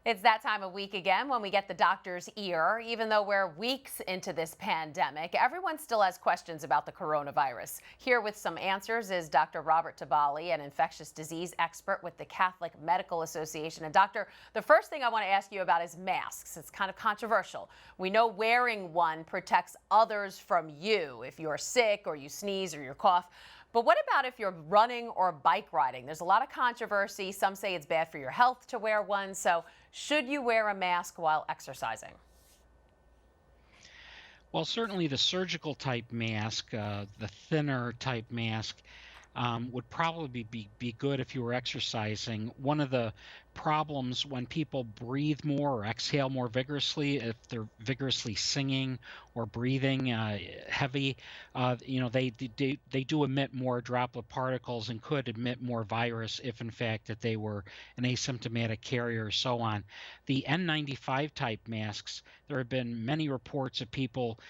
It's that time of week again when we get the doctor's ear. Even though we're weeks into this pandemic, everyone still has questions about the coronavirus. Here with some answers is Dr. Robert Tiballi, an infectious disease expert with the Catholic Medical Association. And doctor, the first thing I want to ask you about is masks. It's kind of controversial. We know wearing one protects others from you if you're sick or you sneeze or you cough. But what about if you're running or bike riding? There's a lot of controversy. Some say it's bad for your health to wear one. So should you wear a mask while exercising? Well, certainly the surgical type mask, the thinner type mask, would probably be good if you were exercising. One of the problems when people breathe more or exhale more vigorously, if they're vigorously singing or breathing heavy, they do emit more droplet particles and could emit more virus if in fact that they were an asymptomatic carrier or so on. The N95 type masks, there have been many reports of people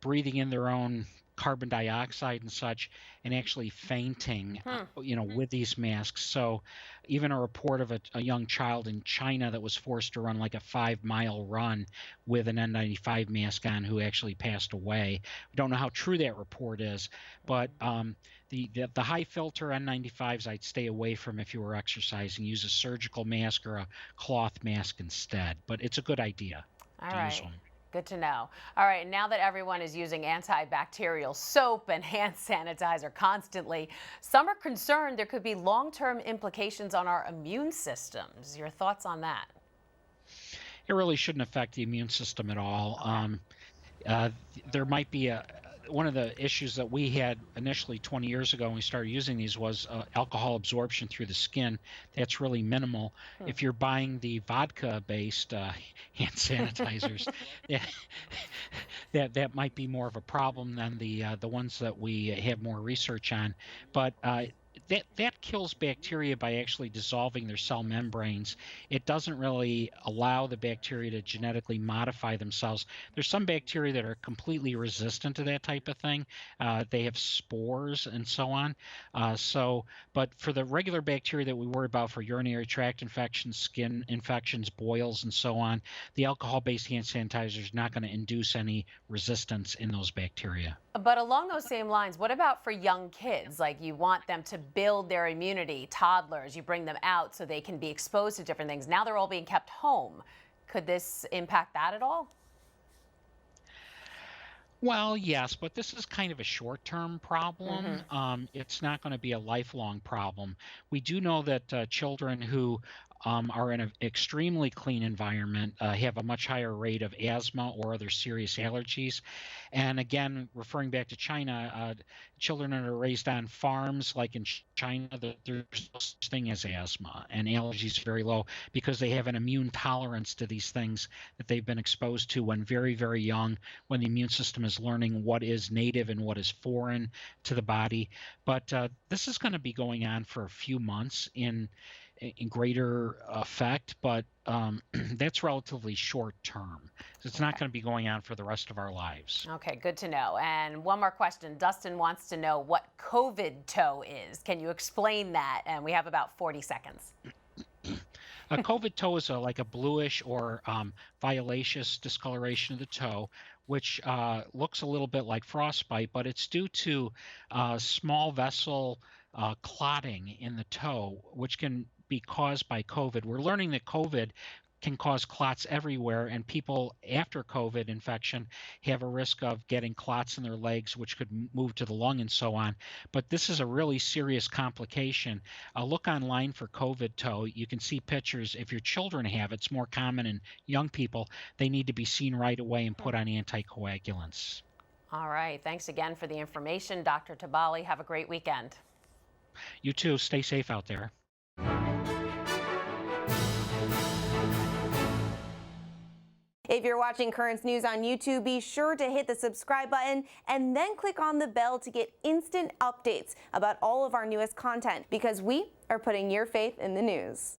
breathing in their own carbon dioxide and such, and actually fainting, with these masks. So even a report of a young child in China that was forced to run like a 5-mile run with an N95 mask on who actually passed away. We don't know how true that report is, but the high filter N95s I'd stay away from if you were exercising. Use a surgical mask or a cloth mask instead, but it's a good idea All to use right. one. Good to know. All right, now that everyone is using antibacterial soap and hand sanitizer constantly, some are concerned there could be long-term implications on our immune systems. Your thoughts on that? It really shouldn't affect the immune system at all. There might be one of the issues that we had initially 20 years ago when we started using these was alcohol absorption through the skin. That's really minimal. If you're buying the vodka-based hand sanitizers, yeah, that might be more of a problem than the ones that we have more research on. But that kills bacteria by actually dissolving their cell membranes. It doesn't really allow the bacteria to genetically modify themselves. There's some bacteria that are completely resistant to that type of thing. They have spores and so on. But for the regular bacteria that we worry about for urinary tract infections, skin infections, boils, and so on, the alcohol-based hand sanitizer is not going to induce any resistance in those bacteria. But along those same lines, what about for young kids? Like you want them to build their immunity, toddlers, you bring them out so they can be exposed to different things. Now they're all being kept home. Could this impact that at all? Well, yes, but this is kind of a short-term problem. It's not going to be a lifelong problem. We do know that children who are in an extremely clean environment have a much higher rate of asthma or other serious allergies. And again, referring back to China, children that are raised on farms, like in China, there's no such thing as asthma, and allergies are very low because they have an immune tolerance to these things that they've been exposed to when very, very young, when the immune system is learning what is native and what is foreign to the body. But this is going to be going on for a few months in greater effect, but that's relatively short term. It's not going to be going on for the rest of our lives. Okay, good to know. And one more question. Dustin wants to know what Kovantoe is. Can you explain that? And we have about 40 seconds. A Kovantoe is like a bluish or violaceous discoloration of the toe, which looks a little bit like frostbite, but it's due to small vessel clotting in the toe, which can be caused by COVID. We're learning that COVID can cause clots everywhere, and people after COVID infection have a risk of getting clots in their legs, which could move to the lung and so on. But this is a really serious complication. Look online for Kovantoe. You can see pictures. If your children have it, it's more common in young people. They need to be seen right away and put on anticoagulants. All right. Thanks again for the information, Dr. Tiballi. Have a great weekend. You too. Stay safe out there. If you're watching Currents News on YouTube, be sure to hit the subscribe button and then click on the bell to get instant updates about all of our newest content, because we are putting your faith in the news.